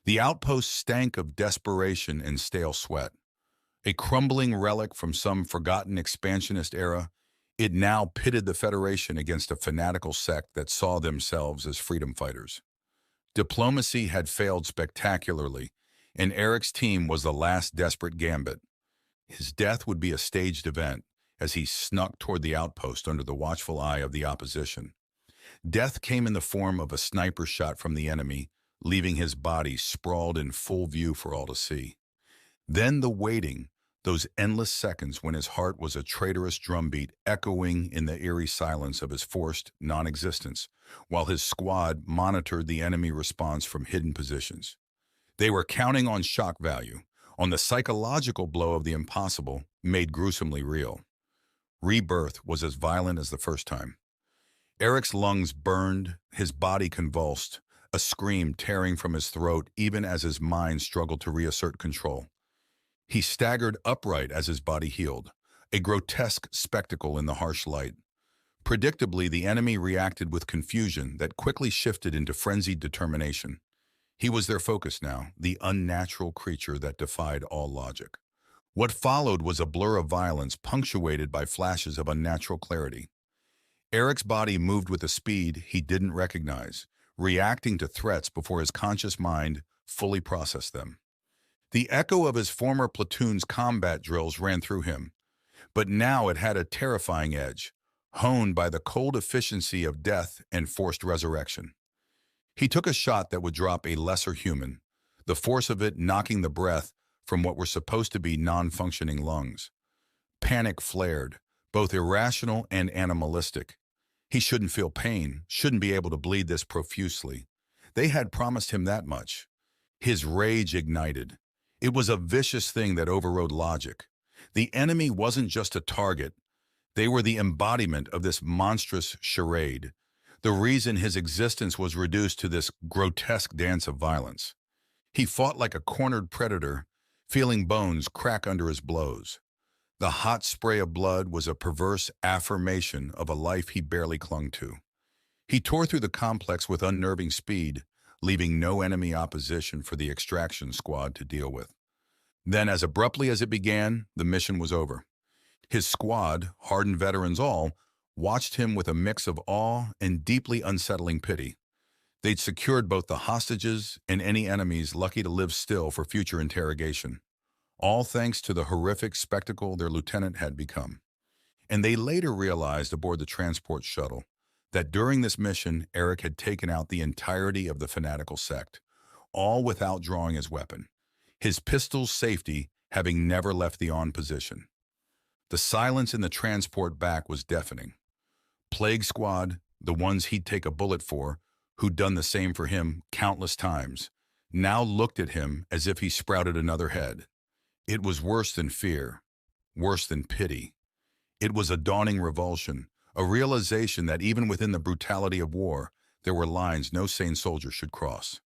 The outpost stank of desperation and stale sweat. A crumbling relic from some forgotten expansionist era, it now pitted the Federation against a fanatical sect that saw themselves as freedom fighters. Diplomacy had failed spectacularly, and Eric's team was the last desperate gambit. His death would be a staged event as he snuck toward the outpost under the watchful eye of the opposition. Death came in the form of a sniper shot from the enemy, leaving his body sprawled in full view for all to see. Then the waiting, those endless seconds when his heart was a traitorous drumbeat echoing in the eerie silence of his forced non-existence, while his squad monitored the enemy response from hidden positions. They were counting on shock value, on the psychological blow of the impossible made gruesomely real. Rebirth was as violent as the first time. Eric's lungs burned, his body convulsed, a scream tearing from his throat even as his mind struggled to reassert control. He staggered upright as his body healed, a grotesque spectacle in the harsh light. Predictably, the enemy reacted with confusion that quickly shifted into frenzied determination. He was their focus now, the unnatural creature that defied all logic. What followed was a blur of violence punctuated by flashes of unnatural clarity. Eric's body moved with a speed he didn't recognize, reacting to threats before his conscious mind fully processed them. The echo of his former platoon's combat drills ran through him, but now it had a terrifying edge, honed by the cold efficiency of death and forced resurrection. He took a shot that would drop a lesser human, the force of it knocking the breath from what were supposed to be non-functioning lungs. Panic flared, both irrational and animalistic. He shouldn't feel pain, shouldn't be able to bleed this profusely. They had promised him that much. His rage ignited. It was a vicious thing that overrode logic. The enemy wasn't just a target. They were the embodiment of this monstrous charade, the reason his existence was reduced to this grotesque dance of violence. He fought like a cornered predator, feeling bones crack under his blows. The hot spray of blood was a perverse affirmation of a life he barely clung to. He tore through the complex with unnerving speed, leaving no enemy opposition for the extraction squad to deal with. Then, as abruptly as it began, the mission was over. His squad, hardened veterans all, watched him with a mix of awe and deeply unsettling pity. They'd secured both the hostages and any enemies lucky to live still for future interrogation, all thanks to the horrific spectacle their lieutenant had become. And they later realized aboard the transport shuttle that during this mission, Eric had taken out the entirety of the fanatical sect, all without drawing his weapon, his pistol's safety having never left the on position. The silence in the transport back was deafening. Plague Squad, the ones he'd take a bullet for, who'd done the same for him countless times, now looked at him as if he sprouted another head. It was worse than fear, worse than pity. It was a dawning revulsion, a realization that even within the brutality of war, there were lines no sane soldier should cross.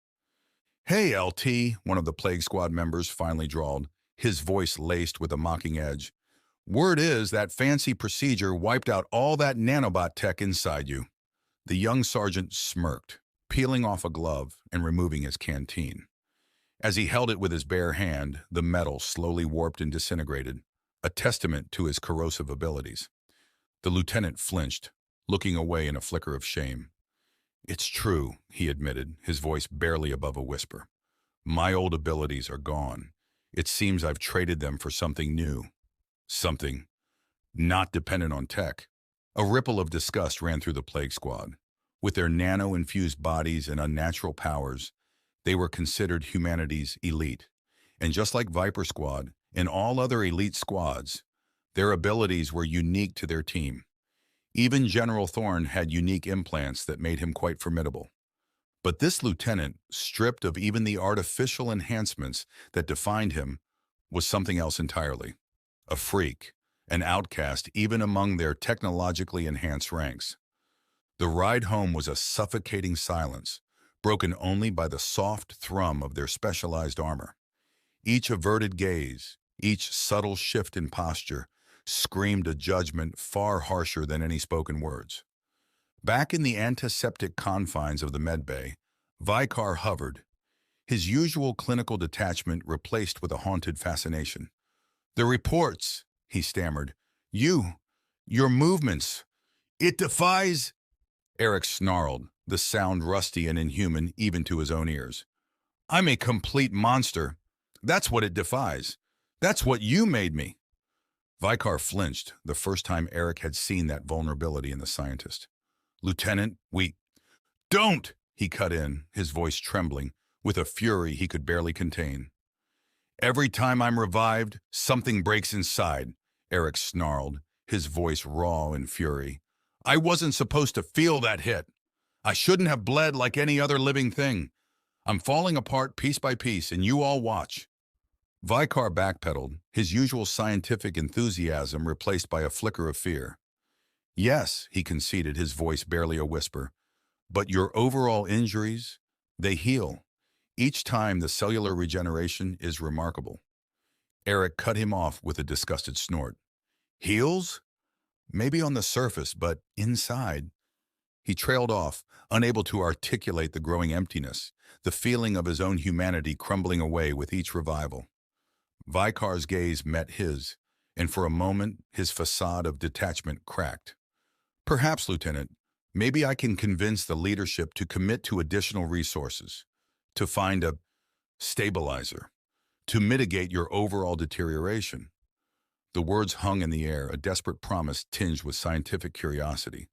"Hey, LT," one of the Plague Squad members finally drawled, his voice laced with a mocking edge. "Word is that fancy procedure wiped out all that nanobot tech inside you." The young sergeant smirked, peeling off a glove and removing his canteen. As he held it with his bare hand, the metal slowly warped and disintegrated, a testament to his corrosive abilities. The lieutenant flinched, looking away in a flicker of shame. "It's true," he admitted, his voice barely above a whisper. "My old abilities are gone. It seems I've traded them for something new. Something not dependent on tech." A ripple of disgust ran through the Plague Squad. With their nano-infused bodies and unnatural powers, they were considered humanity's elite. And just like Viper Squad and all other elite squads, their abilities were unique to their team. Even General Thorne had unique implants that made him quite formidable. But this lieutenant, stripped of even the artificial enhancements that defined him, was something else entirely. A freak, an outcast even among their technologically enhanced ranks. The ride home was a suffocating silence, broken only by the soft thrum of their specialized armor. Each averted gaze, each subtle shift in posture, screamed a judgment far harsher than any spoken words. Back in the antiseptic confines of the medbay, Vicar hovered, his usual clinical detachment replaced with a haunted fascination. "The reports," he stammered. "You, your movements. It defies—" Eric snarled, the sound rusty and inhuman even to his own ears. "I'm a complete monster. That's what it defies. That's what you made me." Vikar flinched, the first time Eric had seen that vulnerability in the scientist. "Lieutenant, we—" "Don't!" he cut in, his voice trembling, with a fury he could barely contain. "Every time I'm revived, something breaks inside," Eric snarled, his voice raw in fury. "I wasn't supposed to feel that hit. I shouldn't have bled like any other living thing. I'm falling apart piece by piece, and you all watch." Vikar backpedaled, his usual scientific enthusiasm replaced by a flicker of fear. "Yes," he conceded, his voice barely a whisper, "but your overall injuries, they heal. Each time the cellular regeneration is remarkable." Eric cut him off with a disgusted snort. "Heals? Maybe on the surface, but inside—" He trailed off, unable to articulate the growing emptiness, the feeling of his own humanity crumbling away with each revival. Vikar's gaze met his, and for a moment his facade of detachment cracked. "Perhaps, Lieutenant, maybe I can convince the leadership to commit to additional resources, to find a stabilizer, to mitigate your overall deterioration." The words hung in the air, a desperate promise tinged with scientific curiosity.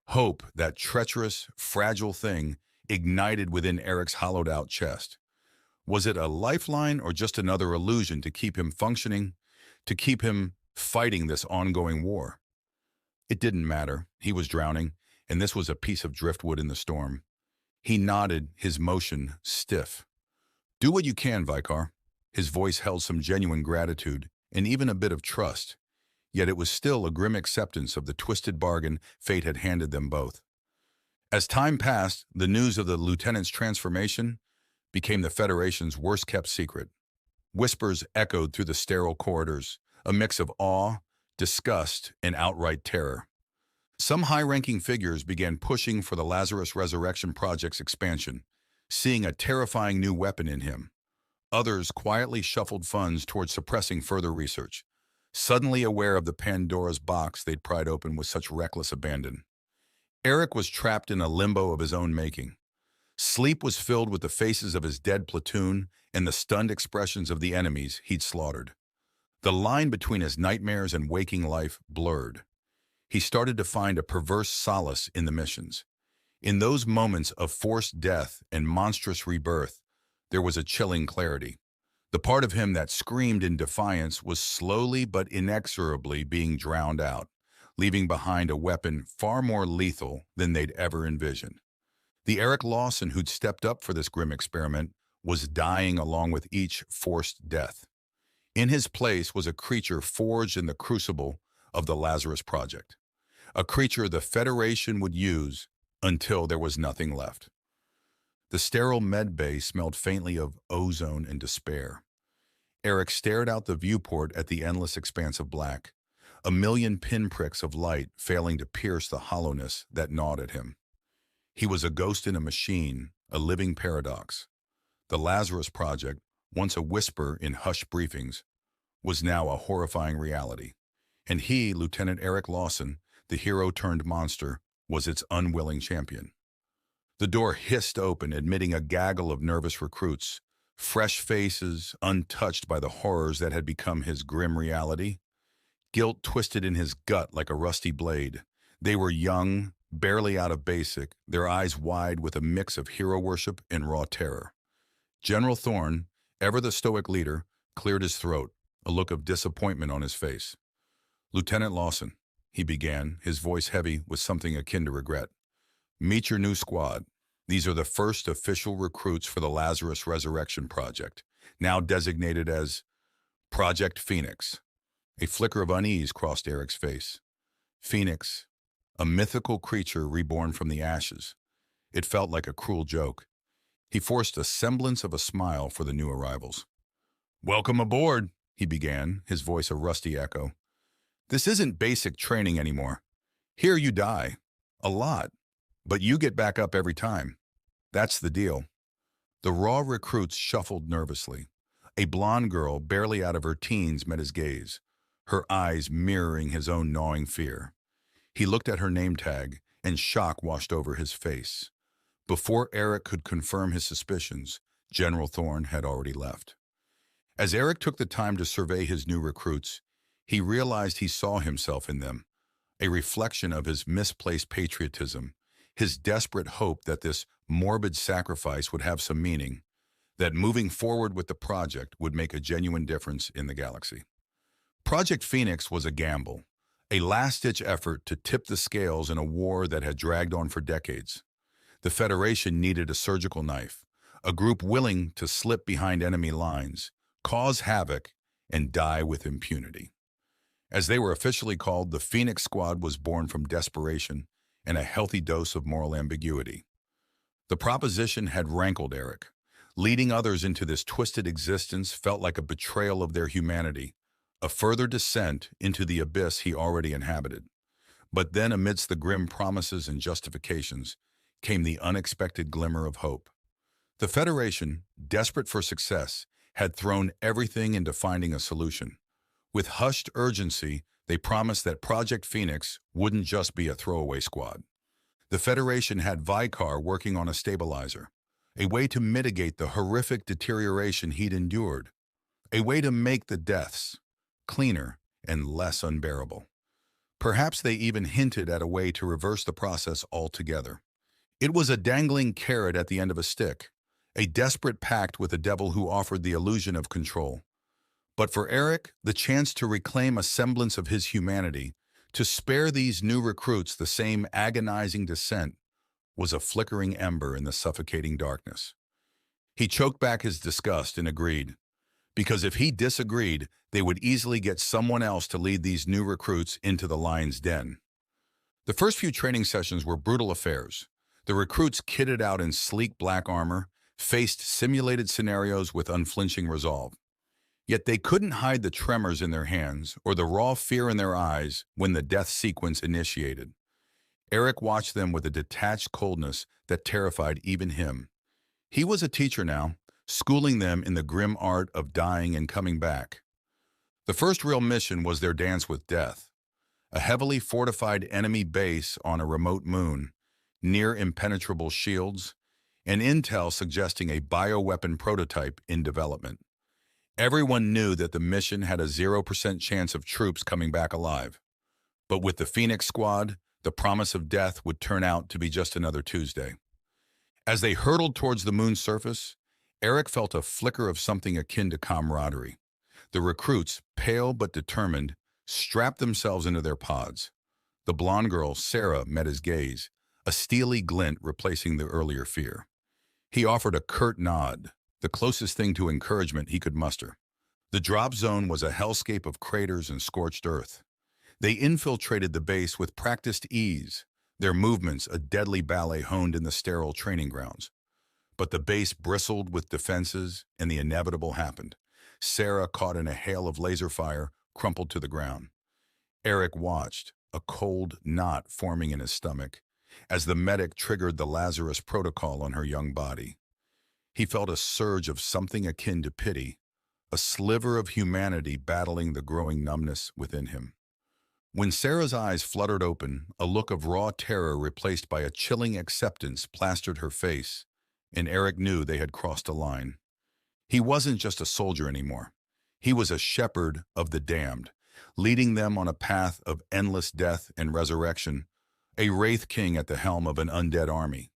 Hope, that treacherous, fragile thing, ignited within Eric's hollowed-out chest. Was it a lifeline or just another illusion to keep him functioning, to keep him fighting this ongoing war? It didn't matter. He was drowning, and this was a piece of driftwood in the storm. He nodded, his motion stiff. "Do what you can, Vikar." His voice held some genuine gratitude and even a bit of trust, yet it was still a grim acceptance of the twisted bargain fate had handed them both. As time passed, the news of the lieutenant's transformation became the Federation's worst-kept secret. Whispers echoed through the sterile corridors, a mix of awe, disgust, and outright terror. Some high-ranking figures began pushing for the Lazarus Resurrection Project's expansion, seeing a terrifying new weapon in him. Others quietly shuffled funds towards suppressing further research, suddenly aware of the Pandora's box they'd pried open with such reckless abandon. Eric was trapped in a limbo of his own making. Sleep was filled with the faces of his dead platoon and the stunned expressions of the enemies he'd slaughtered. The line between his nightmares and waking life blurred. He started to find a perverse solace in the missions. In those moments of forced death and monstrous rebirth, there was a chilling clarity. The part of him that screamed in defiance was slowly but inexorably being drowned out, leaving behind a weapon far more lethal than they'd ever envisioned. The Eric Lawson who'd stepped up for this grim experiment was dying along with each forced death. In his place was a creature forged in the crucible of the Lazarus Project, a creature the Federation would use until there was nothing left. The sterile med bay smelled faintly of ozone and despair. Eric stared out the viewport at the endless expanse of black, a million pinpricks of light failing to pierce the hollowness that gnawed at him. He was a ghost in a machine, a living paradox. The Lazarus Project, once a whisper in hushed briefings, was now a horrifying reality. And he, Lieutenant Eric Lawson, the hero-turned-monster, was its unwilling champion. The door hissed open, admitting a gaggle of nervous recruits, fresh faces untouched by the horrors that had become his grim reality. Guilt twisted in his gut like a rusty blade. They were young, barely out of basic, their eyes wide with a mix of hero worship and raw terror. General Thorne, ever the stoic leader, cleared his throat, a look of disappointment on his face. "Lieutenant Lawson," he began, his voice heavy with something akin to regret. "Meet your new squad. These are the first official recruits for the Lazarus Resurrection Project, now designated as Project Phoenix." A flicker of unease crossed Eric's face. Phoenix, a mythical creature reborn from the ashes. It felt like a cruel joke. He forced a semblance of a smile for the new arrivals. "Welcome aboard," he began, his voice a rusty echo. "This isn't basic training anymore. Here you die. A lot. But you get back up every time. That's the deal." The raw recruits shuffled nervously. A blonde girl, barely out of her teens, met his gaze, her eyes mirroring his own gnawing fear. He looked at her name tag, and shock washed over his face. Before Eric could confirm his suspicions, General Thorne had already left. As Eric took the time to survey his new recruits, he realized he saw himself in them, a reflection of his misplaced patriotism, his desperate hope that this morbid sacrifice would have some meaning, that moving forward with the project would make a genuine difference in the galaxy. Project Phoenix was a gamble, a last-ditch effort to tip the scales in a war that had dragged on for decades. The Federation needed a surgical knife, a group willing to slip behind enemy lines, cause havoc, and die with impunity. As they were officially called, the Phoenix Squad was born from desperation and a healthy dose of moral ambiguity. The proposition had rankled Eric. Leading others into this twisted existence felt like a betrayal of their humanity, a further descent into the abyss he already inhabited. But then, amidst the grim promises and justifications, came the unexpected glimmer of hope. The Federation, desperate for success, had thrown everything into finding a solution. With hushed urgency, they promised that Project Phoenix wouldn't just be a throwaway squad. The Federation had Vicar working on a stabilizer, a way to mitigate the horrific deterioration he'd endured, a way to make the deaths cleaner and less unbearable. Perhaps they even hinted at a way to reverse the process altogether. It was a dangling carrot at the end of a stick, a desperate pact with a devil who offered the illusion of control. But for Eric, the chance to reclaim a semblance of his humanity, to spare these new recruits the same agonizing descent, was a flickering ember in the suffocating darkness. He choked back his disgust and agreed, because if he disagreed, they would easily get someone else to lead these new recruits into the lion's den. The first few training sessions were brutal affairs. The recruits, kitted out in sleek black armor, faced simulated scenarios with unflinching resolve. Yet they couldn't hide the tremors in their hands or the raw fear in their eyes when the death sequence initiated. Eric watched them with a detached coldness that terrified even him. He was a teacher now, schooling them in the grim art of dying and coming back. The first real mission was their dance with death, a heavily fortified enemy base on a remote moon, near impenetrable shields, and intel suggesting a bioweapon prototype in development. Everyone knew that the mission had a 0% chance of troops coming back alive. But with the Phoenix Squad, the promise of death would turn out to be just another Tuesday. As they hurtled towards the moon's surface, Eric felt a flicker of something akin to camaraderie. The recruits, pale but determined, strapped themselves into their pods. The blonde girl, Sarah, met his gaze, a steely glint replacing the earlier fear. He offered a curt nod, the closest thing to encouragement he could muster. The drop zone was a hellscape of craters and scorched earth. They infiltrated the base with practiced ease, their movements a deadly ballet honed in the sterile training grounds. But the base bristled with defenses, and the inevitable happened. Sarah, caught in a hail of laser fire, crumpled to the ground. Eric watched, a cold knot forming in his stomach, as the medic triggered the Lazarus protocol on her young body. He felt a surge of something akin to pity, a sliver of humanity battling the growing numbness within him. When Sarah's eyes fluttered open, a look of raw terror replaced by a chilling acceptance plastered her face, and Eric knew they had crossed a line. He wasn't just a soldier anymore. He was a shepherd of the damned, leading them on a path of endless death and resurrection, a wraith king at the helm of an undead army.